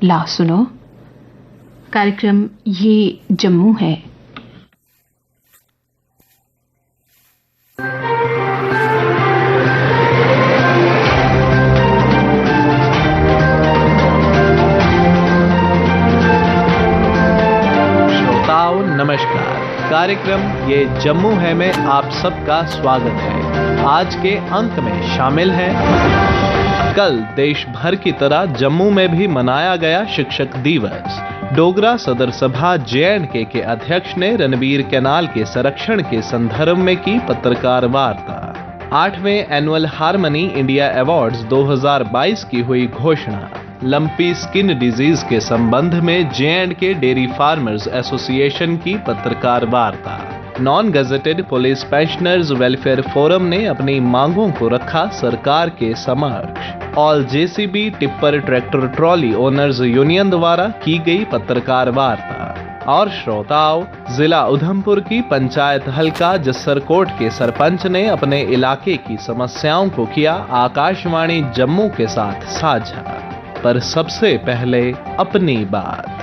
ला सुनो। कार्यक्रम ये जम्मू है। श्रोताओं नमस्कार। कार्यक्रम ये जम्मू है में आप सबका स्वागत है। आज के अंक में शामिल है, कल देश भर की तरह जम्मू में भी मनाया गया शिक्षक दिवस। डोगरा सदर सभा JNK के अध्यक्ष ने रणबीर कैनाल के संरक्षण के संदर्भ में की पत्रकार वार्ता। 8वें एनुअल हार्मनी इंडिया अवार्ड्स 2022 की हुई घोषणा। लंपी स्किन डिजीज के संबंध में JNK डेयरी फार्मर्स एसोसिएशन की पत्रकार वार्ता। Non gazetted police pensioners welfare forum ने अपनी मांगों को रखा सरकार के समक्ष। All JCB tipper tractor trolley owners union द्वारा की गई पत्रकार वार्ता। और श्रोताओं, जिला उधमपुर की पंचायत हल्का जस्सरकोट के सरपंच ने अपने इलाके की समस्याओं को किया आकाशवाणी जम्मू के साथ साझा। पर सबसे पहले अपनी बात।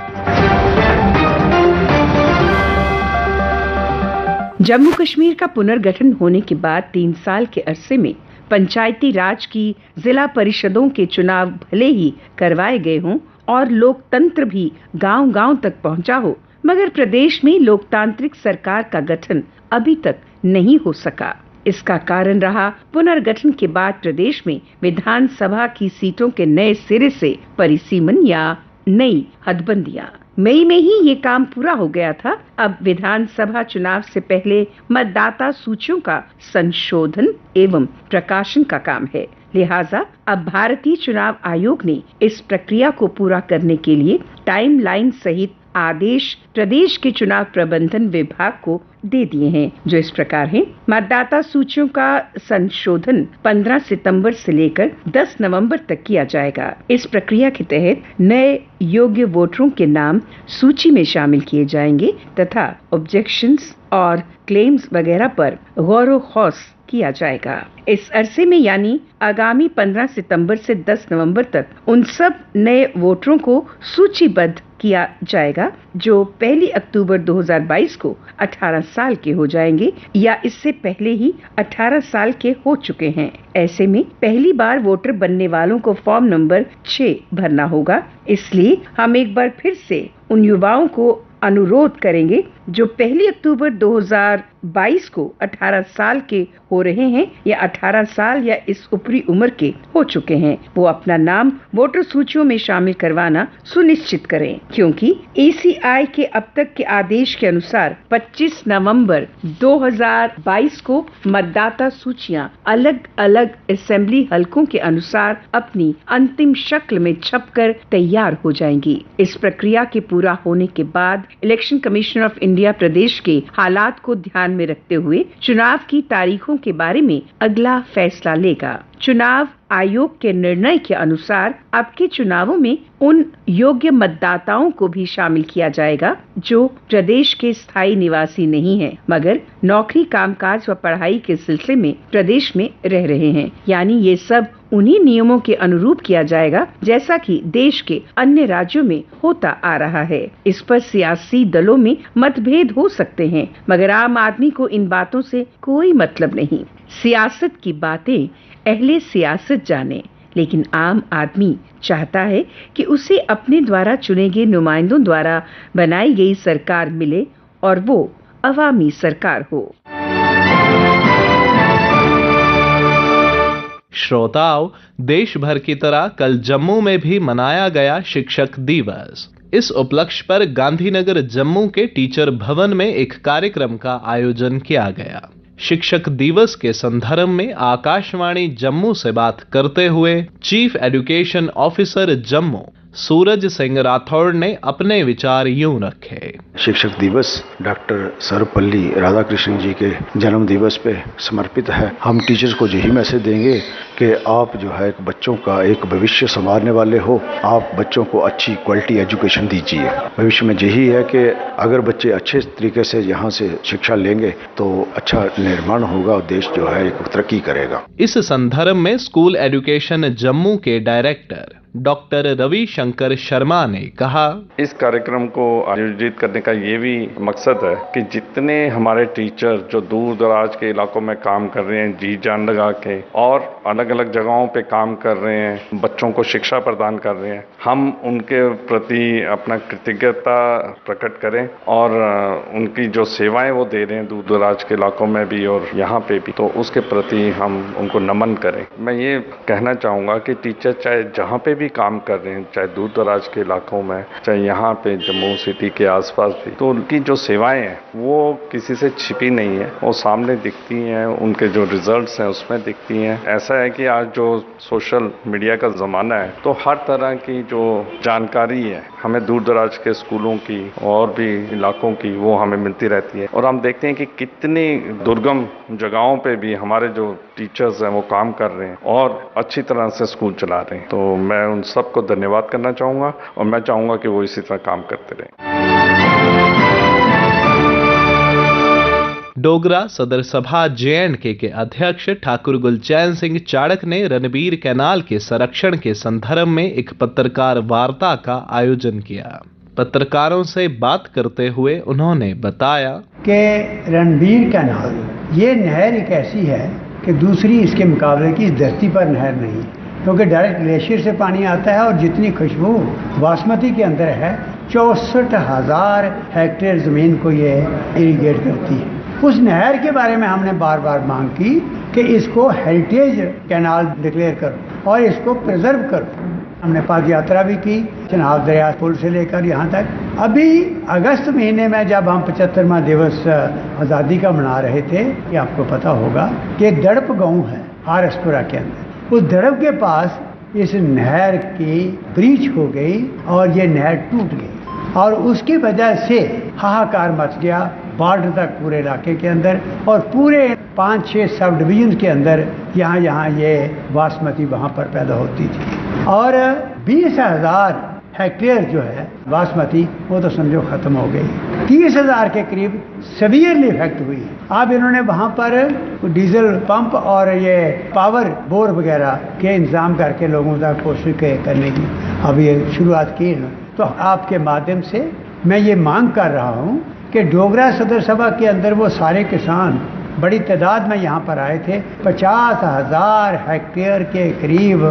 जम्मू कश्मीर का पुनर्गठन होने के बाद 3 साल के अरसे में पंचायती राज की जिला परिषदों के चुनाव भले ही करवाए गए हों और लोकतंत्र भी गांव-गांव तक पहुंचा हो, मगर प्रदेश में लोकतांत्रिक सरकार का गठन अभी तक नहीं हो सका। इसका कारण रहा पुनर्गठन के बाद प्रदेश में विधानसभा की सीटों के नए सिरे से परिसीमन या नई हदबंदियां। मई में ही ये काम पूरा हो गया था। अब विधानसभा चुनाव से पहले मतदाता सूचियों का संशोधन एवं प्रकाशन का काम है। लिहाजा अब भारतीय चुनाव आयोग ने इस प्रक्रिया को पूरा करने के लिए टाइमलाइन सहित आदेश प्रदेश के चुनाव प्रबंधन विभाग को दे दिए हैं, जो इस प्रकार हैं। मतदाता सूचियों का संशोधन 15 सितंबर से लेकर 10 नवंबर तक किया जाएगा। इस प्रक्रिया के तहत नए योग्य वोटरों के नाम सूची में शामिल किए जाएंगे तथा ऑब्जेक्शंस और क्लेम्स वगैरह पर गौर-व-खौस किया जाएगा। इस अरसे में यानी आगामी 15 सितंबर से 10 नवंबर तक उन सब नए वोटरों को सूचीबद्ध किया जाएगा जो 1 अक्टूबर 2022 को 18 साल के हो जाएंगे या इससे पहले ही 18 साल के हो चुके हैं। ऐसे में पहली बार वोटर बनने वालों को फॉर्म नंबर 6 भरना होगा। इसलिए हम एक बार फिर से उन युवाओं को अनुरोध करेंगे जो 1 अक्टूबर 2022 को 18 साल के हो रहे हैं या 18 साल या इस ऊपरी उम्र के हो चुके हैं, वो अपना नाम वोटर सूचियों में शामिल करवाना सुनिश्चित करें, क्योंकि ACI के अब तक के आदेश के अनुसार 25 नवंबर 2022 को मतदाता सूचियां अलग अलग असेंबली हलकों के अनुसार अपनी अंतिम शक्ल में छपकर तैयार हो जाएंगी। इस प्रक्रिया के पूरा होने के बाद इलेक्शन कमीशन ऑफ इंडिया प्रदेश के हालात को ध्यान में रखते हुए चुनाव की तारीखों के बारे में अगला फैसला लेगा। चुनाव आयोग के निर्णय के अनुसार अब के चुनावों में उन योग्य मतदाताओं को भी शामिल किया जाएगा जो प्रदेश के स्थायी निवासी नहीं हैं, मगर नौकरी, कामकाज व पढ़ाई के सिलसिले में प्रदेश में रह रहे हैं। यानी ये सब उन्हीं नियमों के अनुरूप किया जाएगा जैसा कि देश के अन्य राज्यों में होता आ रहा है। इस पर सियासी दलों में मतभेद हो सकते हैं, मगर आम आदमी को इन बातों से कोई मतलब नहीं। सियासत की बातें अहले सियासत जाने, लेकिन आम आदमी चाहता है कि उसे अपने द्वारा चुने गए नुमाइंदों द्वारा बनाई गई सरकार मिले और वो अवामी सरकार हो। श्रोताओं, देश भर की तरह कल जम्मू में भी मनाया गया शिक्षक दिवस। इस उपलक्ष्य पर गांधीनगर जम्मू के टीचर भवन में एक कार्यक्रम का आयोजन किया गया। शिक्षक दिवस के संदर्भ में आकाशवाणी जम्मू से बात करते हुए chief education officer Jammu Suraj Singh Rathore ने अपने विचार यूं रखे। शिक्षक दिवस डॉक्टर सर्वपल्ली राधाकृष्णन जी के जन्म दिवस पे समर्पित है। हम टीचर्स को यही मैसेज देंगे कि आप जो है बच्चों का एक भविष्य संवारने वाले हो। आप बच्चों को अच्छी क्वालिटी एजुकेशन दीजिए। भविष्य में यही है कि अगर बच्चे अच्छे तरीके से यहाँ से शिक्षा लेंगे तो अच्छा निर्माण होगा और देश जो है एक तरक्की करेगा। इस संदर्भ में स्कूल एजुकेशन जम्मू के डायरेक्टर डॉक्टर रवि शंकर शर्मा ने कहा, इस कार्यक्रम को आयोजित करने का ये भी मकसद है कि जितने हमारे टीचर जो दूर दराज के इलाकों में काम कर रहे हैं, जी जान लगा के और अलग अलग जगहों पे काम कर रहे हैं, बच्चों को शिक्षा प्रदान कर रहे हैं, हम उनके प्रति अपना कृतज्ञता प्रकट करें और उनकी जो सेवाएं वो दे रहे हैं दूर दराज के इलाकों में भी और यहाँ पे भी, तो उसके प्रति हम उनको नमन करें। मैं ये कहना चाहूँगा कि टीचर चाहे जहाँ पे भी काम कर रहे हैं, चाहे दूर दराज के इलाकों में, चाहे यहाँ पे जम्मू सिटी के आसपास भी, तो उनकी जो सेवाएं हैं वो किसी से छिपी नहीं है, वो सामने दिखती हैं, उनके जो रिजल्ट्स हैं उसमें दिखती हैं। ऐसा है कि आज जो सोशल मीडिया का ज़माना है, तो हर तरह की जो जानकारी है हमें दूर दराज के स्कूलों की और भी इलाकों की वो हमें मिलती रहती है और हम देखते हैं कि कितनी दुर्गम जगहों पे भी हमारे जो टीचर्स हैं वो काम कर रहे हैं और अच्छी तरह से स्कूल चला रहे हैं। तो मैं उन सबको धन्यवाद करना चाहूँगा और मैं चाहूँगा कि वो इसी तरह काम करते रहें। डोगरा सदर सभा JNK के अध्यक्ष ठाकुर गुलचैन सिंह चाड़क ने रणबीर कैनाल के संरक्षण के संदर्भ में एक पत्रकार वार्ता का आयोजन किया। पत्रकारों से बात करते हुए उन्होंने बताया कि रणबीर कैनाल ये नहर एक ऐसी है कि दूसरी इसके मुकाबले की इस धरती पर नहर नहीं, क्योंकि डायरेक्ट ग्लेशियर से पानी आता है और जितनी खुशबू बासमती के अंदर है 64,000 हेक्टेयर ज़मीन को ये इरिगेट करती है। उस नहर के बारे में हमने बार बार मांग की कि इसको हेरिटेज कैनाल डिक्लेयर करो और इसको प्रिजर्व करो। हमने पद यात्रा भी की चनाब दरिया पुल से लेकर यहाँ तक। अभी अगस्त महीने में जब हम 75वां दिवस आज़ादी का मना रहे थे, ये आपको पता होगा कि दड़प गांव है आरसपुरा के अंदर, उस दड़प के पास इस नहर की ब्रीच हो गई और ये नहर टूट गई और उसकी वजह से हाहाकार मच गया बॉर्डर तक पूरे इलाके के अंदर और पूरे 5-6 सब डिवीजन के अंदर यहाँ ये बासमती वहाँ पर पैदा होती थी और 20,000 हेक्टेयर जो है बासमती वो तो समझो खत्म हो गई। 30,000 के करीब सीवियरली इफेक्ट हुई। अब इन्होंने वहाँ पर डीजल पंप और ये पावर बोर वगैरह के इंतजाम करके लोगों तक कोशिश करने की अब ये शुरुआत की। तो आपके माध्यम से मैं ये मांग कर रहा हूँ कि डोगरा सदर सभा के अंदर वो सारे किसान बड़ी तादाद में यहाँ पर आए थे। 50,000 हेक्टेयर के करीब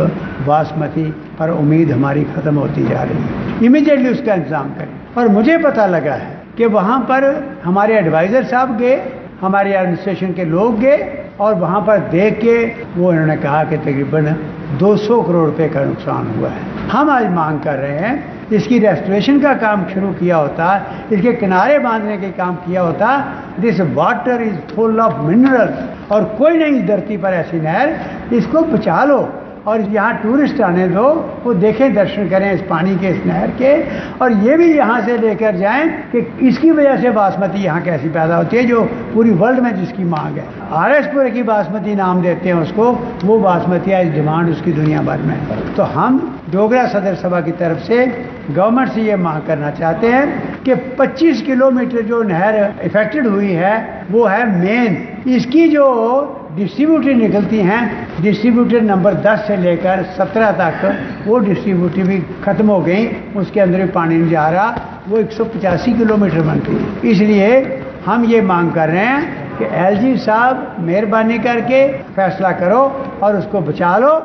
बासमती पर उम्मीद हमारी ख़त्म होती जा रही है। इमीडिएटली उसका इंतज़ाम करें। और मुझे पता लगा है कि वहाँ पर हमारे एडवाइज़र साहब गए, हमारे एडमिनिस्ट्रेशन के लोग गए और वहाँ पर देख के वो इन्होंने कहा कि तकरीबन 200 करोड़ रुपए का नुकसान हुआ है। हम आज मांग कर रहे हैं इसकी रेस्टोरेशन का काम शुरू किया होता, इसके किनारे बांधने के काम किया होता। This water is full of minerals और कोई नहीं धरती पर ऐसी नहर, इसको बचा लो और यहाँ टूरिस्ट आने दो, वो देखें, दर्शन करें इस पानी के, इस नहर के, और ये भी यहाँ से लेकर जाएं कि इसकी वजह से बासमती यहाँ कैसी पैदा होती है जो पूरी वर्ल्ड में जिसकी मांग है। आरएसपुर की बासमती नाम देते हैं उसको, वो बासमती आज डिमांड उसकी दुनिया भर में है। तो हम डोगरा सदर सभा की तरफ से गवर्नमेंट से ये मांग करना चाहते हैं कि 25 किलोमीटर जो नहर इफेक्टेड हुई है वो है मेन, इसकी जो डिस्ट्रीब्यूटर निकलती हैं, डिस्ट्रीब्यूटर नंबर 10 से लेकर 17 तक वो डिस्ट्रीब्यूटर भी ख़त्म हो गई, उसके अंदर भी पानी नहीं जा रहा, वो 185 किलोमीटर बनती है। इसलिए हम ये मांग कर रहे हैं कि एलजी साहब मेहरबानी करके फैसला करो और उसको बचा लो।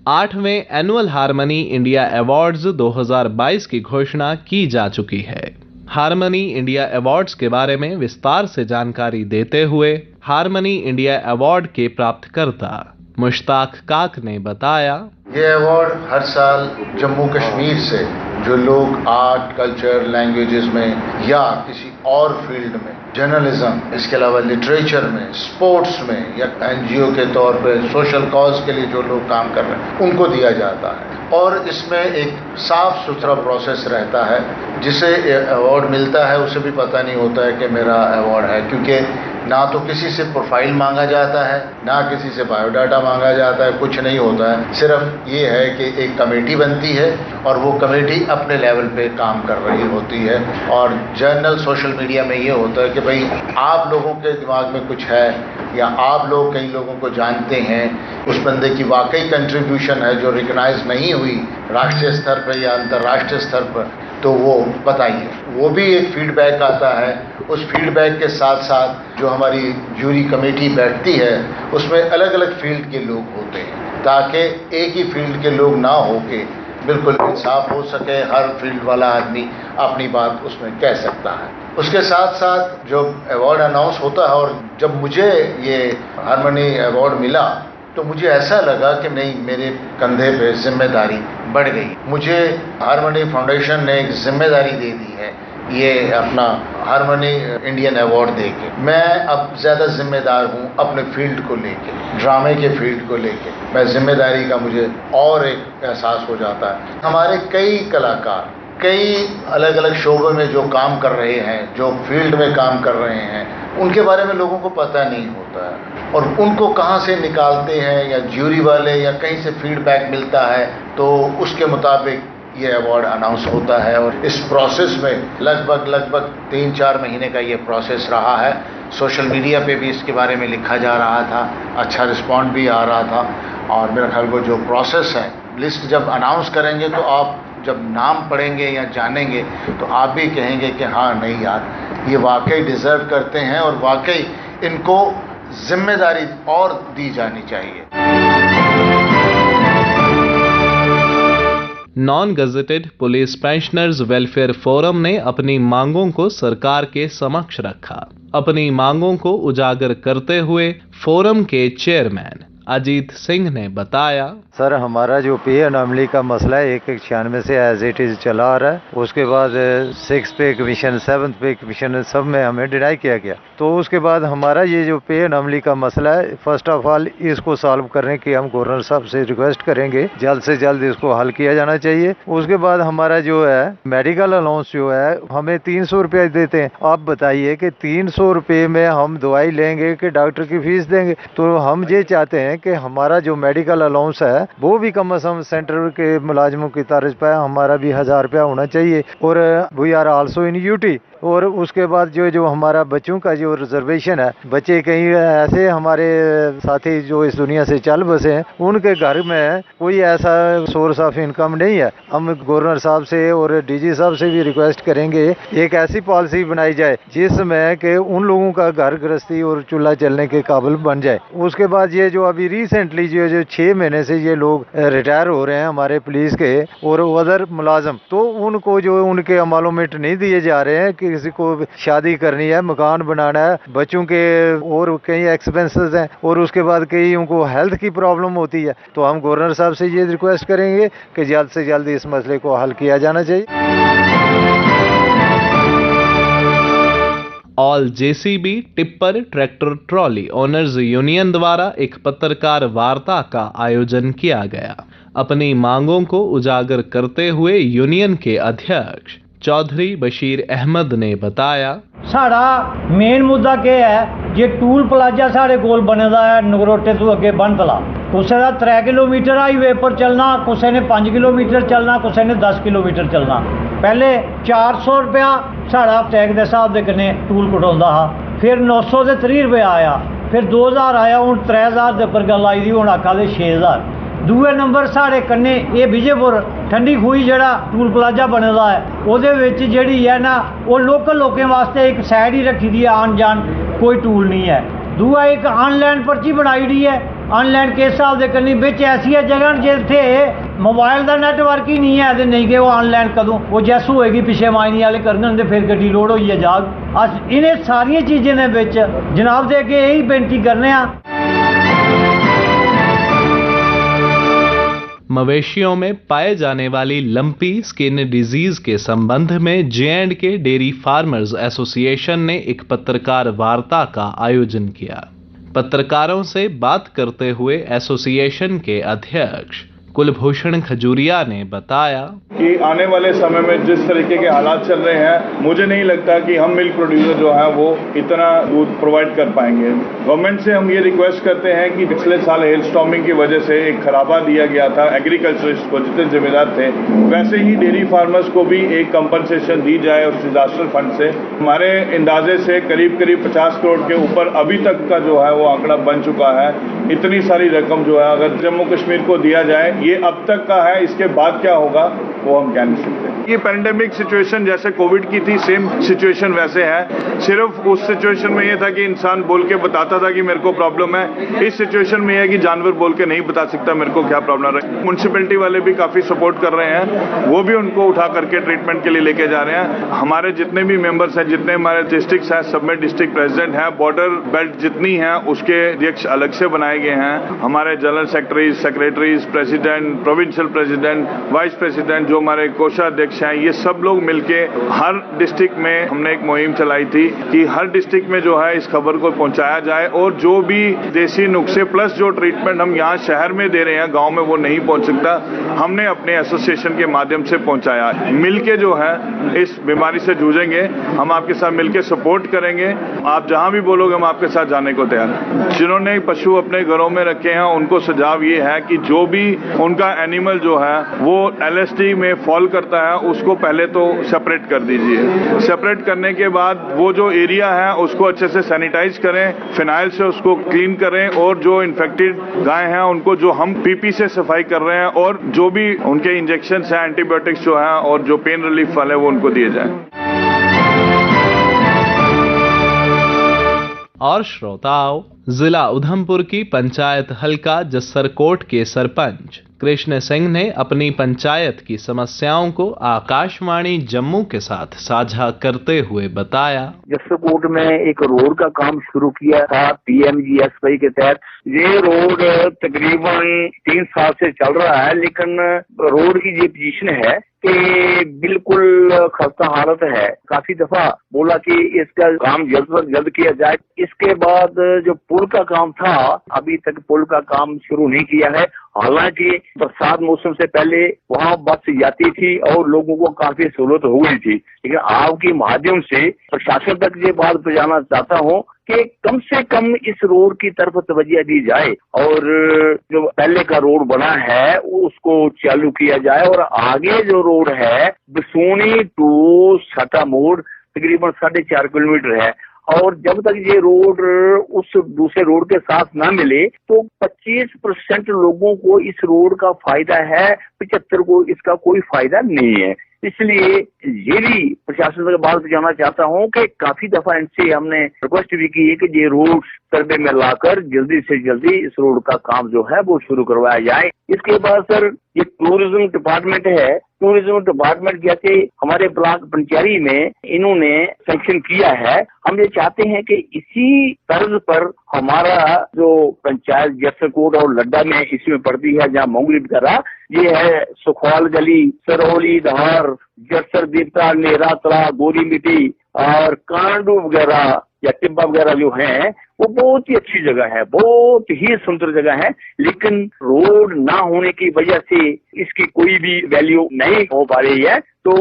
8वें एनुअल हारमनी इंडिया अवार्ड्स 2022 की घोषणा की जा चुकी है। हारमनी इंडिया अवार्ड्स के बारे में विस्तार से जानकारी देते हुए हारमनी इंडिया अवार्ड के प्राप्तकर्ता मुश्ताक काक ने बताया, ये अवार्ड हर साल जम्मू कश्मीर से जो लोग आर्ट, कल्चर, लैंग्वेजेस में या किसी और फील्ड में, जर्नलिज्म, इसके अलावा लिटरेचर में, स्पोर्ट्स में या एनजीओ के तौर पे सोशल कॉज के लिए जो लोग काम कर रहे हैं उनको दिया जाता है। और इसमें एक साफ सुथरा प्रोसेस रहता है। जिसे अवार्ड मिलता है उसे भी पता नहीं होता है कि मेरा अवार्ड है, क्योंकि ना तो किसी से प्रोफाइल मांगा जाता है, ना किसी से बायोडाटा मांगा जाता है, कुछ नहीं होता है। सिर्फ ये है कि एक कमेटी बनती है और वो कमेटी अपने लेवल पे काम कर रही होती है। और जर्नल सोशल मीडिया में ये होता है कि भाई आप लोगों के दिमाग में कुछ है, या आप लोग कई लोगों को जानते हैं, उस बंदे की वाकई कंट्रीब्यूशन है जो रिकग्नाइज नहीं हुई राष्ट्रीय स्तर पर या अंतर्राष्ट्रीय स्तर पर, तो वो बताइए। वो भी एक फीडबैक आता है। उस फीडबैक के साथ साथ जो हमारी जूरी कमेटी बैठती है उसमें अलग अलग फील्ड के लोग होते हैं, ताकि एक ही फील्ड के लोग ना होके बिल्कुल इंसाफ हो सके, हर फील्ड वाला आदमी अपनी बात उसमें कह सकता है। उसके साथ साथ जो अवार्ड अनाउंस होता है, और जब मुझे ये हारमनी अवार्ड मिला तो मुझे ऐसा लगा कि नहीं, मेरे कंधे पे जिम्मेदारी बढ़ गई। मुझे हारमनी फाउंडेशन ने एक जिम्मेदारी दे दी है, ये अपना हारमनी इंडियन अवार्ड देके। मैं अब ज़्यादा जिम्मेदार हूँ अपने फील्ड को लेके, ड्रामे के फील्ड को लेके। मैं जिम्मेदारी का मुझे और एक एहसास हो जाता है। हमारे कई कलाकार कई अलग अलग शोबों में जो काम कर रहे हैं, जो फील्ड में काम कर रहे हैं, उनके बारे में लोगों को पता नहीं होता है, और उनको कहाँ से निकालते हैं या ज्यूरी वाले या कहीं से फीडबैक मिलता है, तो उसके मुताबिक ये अवार्ड अनाउंस होता है। और इस प्रोसेस में लगभग 3-4 महीने का ये प्रोसेस रहा है। सोशल मीडिया पे भी इसके बारे में लिखा जा रहा था, अच्छा रिस्पॉन्ड भी आ रहा था, और मेरा ख्याल वो जो प्रोसेस है, लिस्ट जब अनाउंस करेंगे तो आप जब नाम पढ़ेंगे या जानेंगे तो आप भी कहेंगे कि हाँ नहीं यार, ये वाकई डिज़र्व करते हैं और वाकई इनको जिम्मेदारी और दी जानी चाहिए। Non gazetted police pensioners welfare forum ने अपनी मांगों को सरकार के समक्ष रखा। अपनी मांगों को उजागर करते हुए फोरम के चेयरमैन अजीत सिंह ने बताया, सर हमारा जो पे अनॉमली का मसला है 196 से एज इट इज़ चला आ रहा है। उसके बाद 6 पे कमीशन, 7 पे कमीशन, सब में हमें डिनाई किया गया। तो उसके बाद हमारा ये जो पे अनॉमली का मसला है, फर्स्ट ऑफ ऑल इसको सॉल्व करने की हम गवर्नर साहब से रिक्वेस्ट करेंगे, जल्द से जल्द इसको हल किया जाना चाहिए। उसके बाद हमारा जो है मेडिकल अलाउंस जो है, हमें 300 रुपये देते हैं। आप बताइए कि 300 रुपये में हम दवाई लेंगे कि डॉक्टर की फीस देंगे? तो हम ये चाहते हैं कि हमारा जो मेडिकल अलाउंस है वो भी कम से कम सेंटर के मुलाजमों की तर्ज पर हमारा भी 1000 रुपया होना चाहिए। और we are also in UT. और उसके बाद जो हमारा बच्चों का जो रिजर्वेशन है, बच्चे कहीं ऐसे हमारे साथी जो इस दुनिया से चल बसे हैं, उनके घर में कोई ऐसा सोर्स ऑफ इनकम नहीं है। हम गवर्नर साहब से और डीजी साहब से भी रिक्वेस्ट करेंगे एक ऐसी पॉलिसी बनाई जाए जिसमें कि उन लोगों का घर गृहस्थी और चूल्हा चलने के काबिल बन जाए। उसके बाद ये जो अभी रिसेंटली जो 6 महीने से ये लोग रिटायर हो रहे हैं हमारे पुलिस के और अदर मुलाजम, तो उनको जो उनके अमालूमेंट नहीं दिए जा रहे हैं। किसी को शादी करनी है, मकान बनाना है, बच्चों के और कई एक्सपेंसेस हैं, और उसके बाद कई उनको हेल्थ की प्रॉब्लम होती है। तो हम गवर्नर साहब से ये रिक्वेस्ट करेंगे कि जल्द से जल्द इस मसले को हल किया जाना चाहिए। All JCB tipper tractor trolley owners union द्वारा एक पत्रकार वार्ता का आयोजन किया गया। अपनी मांगों को उजागर करते हुए यूनियन के अध्यक्ष चौधरी बशीर अहमद ने बताया, साड़ा मेन मुद्दा क्या है, जे टूल प्लाजा साढ़े कोल बने दा है नगरोटे तो अगे बनतला, कुछ का 3 किलोमीटर हाईवे पर चलना, कुछ ने 5 किलोमीटर चलना, कुछ ने 10 किलोमीटर चलना। पहले 400 रुपया साड़ा टैग के हिसाब के कन्ने टूल कटाउंदा हा, फिर 900 ते 30 रुपया आया, फिर 2000 आया, हूँ 3000 के उपर गल आई दी, हूँ आखा दे 6000। दूए नंबर साढ़े कन्ने ये विजयपुर ठंडी खूही जड़ा टूल प्लाजा बने दा है, ਉਹਦੇ ਵਿੱਚ ਜਿਹੜੀ है ना वो लोकल लोगों वास्ते एक साइड ही रखी दी है, आन जान कोई टूल नहीं है। दूआ एक ऑनलाइन पर्ची बनाई दी है, ऑनलाइन किस हिसाब के करनी, बिच ऐसी जगह जिथे मोबाइल का नैटवर्क ही नहीं है, नहीं कि वो ऑनलाइन कदों वो जैस होएगी पिछे माइनी वाले करन ते फिर गड्डी लोड होई है जाग। अस इन्हें सारिया चीज़ों के बिच जनाब दे अगे यही बेनती करने आ। मवेशियों में पाए जाने वाली लंपी स्किन डिजीज के संबंध में J&K डेयरी फार्मर्स एसोसिएशन ने एक पत्रकार वार्ता का आयोजन किया। पत्रकारों से बात करते हुए एसोसिएशन के अध्यक्ष कुलभूषण खजूरिया ने बताया कि आने वाले समय में जिस तरीके के हालात चल रहे हैं, मुझे नहीं लगता कि हम मिल्क प्रोड्यूसर जो है वो इतना दूध प्रोवाइड कर पाएंगे। गवर्नमेंट से हम ये रिक्वेस्ट करते हैं कि पिछले साल हेल स्टॉर्मिंग की वजह से एक खराबा दिया गया था एग्रीकल्चरिस्ट को, जितने जिम्मेदार थे, वैसे ही डेयरी फार्मर्स को भी एक कंपनसेशन दी जाए उस डिजास्टर फंड से। हमारे अंदाजे से करीब 50 करोड़ के ऊपर अभी तक का जो है वो आंकड़ा बन चुका है। इतनी सारी रकम जो है अगर जम्मू कश्मीर को दिया जाए, ये अब तक का है, इसके बाद क्या होगा वो हम कह नहीं सकते। ये पैंडेमिक सिचुएशन जैसे कोविड की थी, सेम सिचुएशन वैसे है। सिर्फ उस सिचुएशन में ये था कि इंसान बोल के बताता था कि मेरे को प्रॉब्लम है। इस सिचुएशन में यह है कि जानवर बोल के नहीं बता सकता मेरे को क्या प्रॉब्लम है। म्युनिसिपैलिटी वाले भी काफी सपोर्ट कर रहे हैं, वो भी उनको उठा करके ट्रीटमेंट के लिए लेके जा रहे हैं। हमारे जितने भी मेंबर्स हैं, जितने हमारे डिस्ट्रिक्ट्स हैं, सब में डिस्ट्रिक्ट प्रेसिडेंट हैं। बॉर्डर बेल्ट जितनी है उसके अध्यक्ष अलग से बनाए गए हैं। हमारे general secretaries, secretaries, president, provincial president, vice president, जो हमारे कोषाध्यक्ष हैं, ये सब लोग मिलके हर डिस्ट्रिक्ट में हमने एक मुहिम चलाई थी कि हर डिस्ट्रिक्ट में जो है इस खबर को पहुंचाया जाए और जो भी देसी नुस्खे प्लस जो ट्रीटमेंट हम यहाँ शहर में दे रहे हैं, गांव में वो नहीं पहुंच सकता, हमने अपने एसोसिएशन के माध्यम से पहुंचाया। मिलके जो है इस बीमारी से जूझेंगे, हम आपके साथ मिलके सपोर्ट करेंगे। आप जहां भी बोलोगे हम आपके साथ जाने को तैयार हैं। जिन्होंने पशु अपने घरों में रखे हैं उनको सुझाव ये है कि जो भी उनका एनिमल जो है वो LSD में फॉल करता है, उसको पहले तो सेपरेट कर दीजिए। सेपरेट करने के बाद वो जो एरिया है उसको अच्छे से सैनिटाइज करें, फिनाइल से उसको क्लीन करें और जो इन्फेक्टेड गाय हैं उनको जो हम PP से सफाई कर रहे हैं और जो भी उनके इंजेक्शन हैं, एंटीबायोटिक्स जो हैं और जो पेन रिलीफ वाले वो उनको दिए जाए। और श्रोताओं, जिला उधमपुर की पंचायत हल्का जसरकोट के सरपंच कृष्ण सिंह ने अपनी पंचायत की समस्याओं को आकाशवाणी जम्मू के साथ साझा करते हुए बताया। जसरकोट में एक रोड का काम शुरू किया था PMGSY के तहत। ये रोड तकरीबन 3 साल से चल रहा है, लेकिन रोड की ये पोजीशन है कि बिल्कुल खस्ता हालत है। काफी दफा बोला कि इसका काम जल्द से जल्द किया जाए। इसके बाद जो पुल का काम था, अभी तक पुल का काम शुरू नहीं किया है। हालांकि बरसात मौसम से पहले वहाँ बस जाती थी और लोगों को काफी सहूलत हो गई थी, लेकिन आपके माध्यम से प्रशासन तक ये बात पहुंचाना चाहता हूँ कि कम से कम इस रोड की तरफ तवज्जो दी जाए और जो पहले का रोड बना है उसको चालू किया जाए। और आगे जो रोड है बसूनी टू सटा मोड़ तकरीबन 4.5 किलोमीटर है, और जब तक ये रोड उस दूसरे रोड के साथ ना मिले तो 25% लोगों को इस रोड का फायदा है, 75 को इसका कोई फायदा नहीं है। इसलिए ये भी प्रशासन से बात जानना चाहता हूँ कि काफी दफा इनसे हमने रिक्वेस्ट भी की है कि ये रोड सर्वे में लाकर जल्दी से जल्दी इस रोड का काम जो है वो शुरू करवाया जाए। इसके बाद सर ये टूरिज्म डिपार्टमेंट है, टूरिज्म डिपार्टमेंट जैसे हमारे ब्लॉक पंचायती में इन्होंने सैंक्शन किया है। हम ये चाहते हैं कि इसी तर्ज पर हमारा जो पंचायत जसरकोट और लड्डा में इसमें पड़ती है, जहाँ मोंगली वगैरह, ये है सुखवाल गली, सरौली, धार, जसर, दीपता, नेरातला, गोरी मिट्टी और कांडू वगैरह या टिब्बा वगैरह जो है वो बहुत ही अच्छी जगह है, बहुत ही सुंदर जगह है, लेकिन रोड ना होने की वजह से इसकी कोई भी वैल्यू नहीं हो पा रही है। तो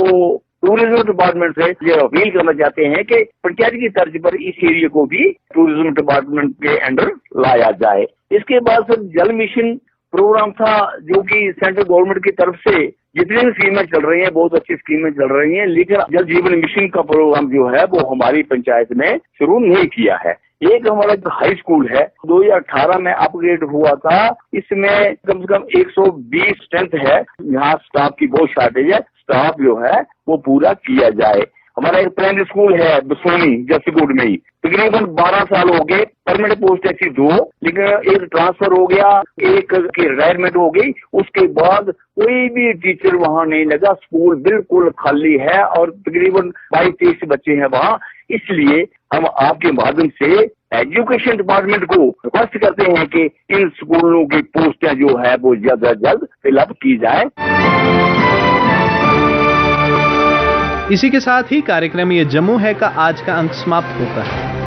टूरिज्म डिपार्टमेंट से ये अपील करना चाहते हैं कि पंचायत की तर्ज पर इस एरिया को भी टूरिज्म डिपार्टमेंट के अंडर लाया जाए। इसके बाद सर जल मिशन प्रोग्राम था, जो कि सेंट्रल गवर्नमेंट की तरफ से जितनी भी स्कीमें चल रही हैं बहुत अच्छी स्कीमें चल रही हैं, लेकिन जल जीवन मिशन का प्रोग्राम जो है वो हमारी पंचायत में शुरू नहीं किया है। एक हमारा जो हाई स्कूल है 2018 में अपग्रेड हुआ था, इसमें कम से कम 120 स्ट्रेंथ है। यहाँ स्टाफ की बहुत शॉर्टेज है, स्टाफ जो है वो पूरा किया जाए। हमारा एक प्राइमरी स्कूल है बसोनी जसरकोट में ही, तकरीबन 12 साल हो गए, परमानेंट पोस्ट ऐसी 2, लेकिन एक ट्रांसफर हो गया, एक की रिटायरमेंट हो गई, उसके बाद कोई भी टीचर वहाँ नहीं लगा। स्कूल बिल्कुल खाली है और तकरीबन 22-23 बच्चे हैं वहाँ। इसलिए हम आपके माध्यम से एजुकेशन डिपार्टमेंट को रिक्वेस्ट करते हैं कि इन स्कूलों की पोस्टें जो है वो जल्द से जल्द फिलअप की जाए। इसी के साथ ही कार्यक्रम ये जम्मू है का आज का अंक समाप्त होता है।